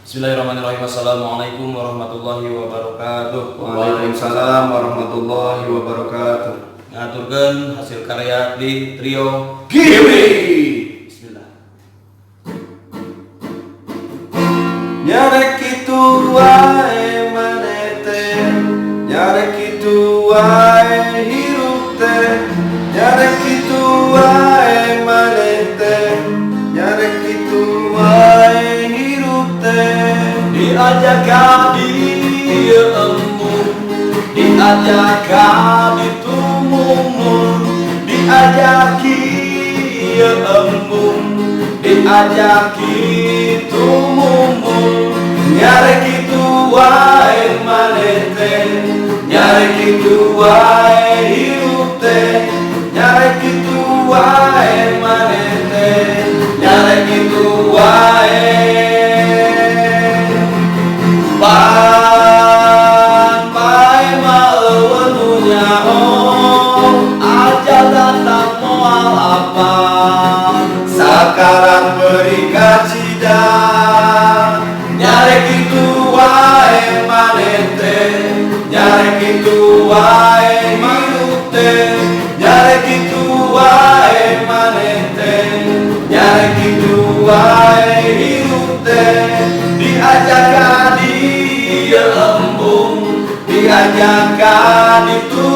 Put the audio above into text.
Bismillahirrahmanirrahim. Assalamualaikum warahmatullahi wabarakatuh. Waalaikumsalam warahmatullahi wabarakatuh. Ngaturkeun hasil karya di trio Giwi. Bismillah. Nyarek kitu wae maneh teh, nyarek kitu wae hirup teh, nyarek kitu wae maneh teh, nyarek kitu wae hirup teh. Diajak ka dieu embung, diajak ka ditumumun, diajak kieu embung, diajak ditumumun. Nyarek kitu wae maneh teh, nyarek kitu wae hirup teh, nyarek kitu wae maneh teh, nyarek kitu wae. Pan bae maeuweun nu nyaho, ajal datang moal apa, sakaran beri kacida. Nyarek kitu wae maneh teh, nyarek kitu wae hirup teh, nyarek kitu wae maneh teh, nyarek kitu wae hirup teh. Diajak ka dieu embung, diajak ka ditu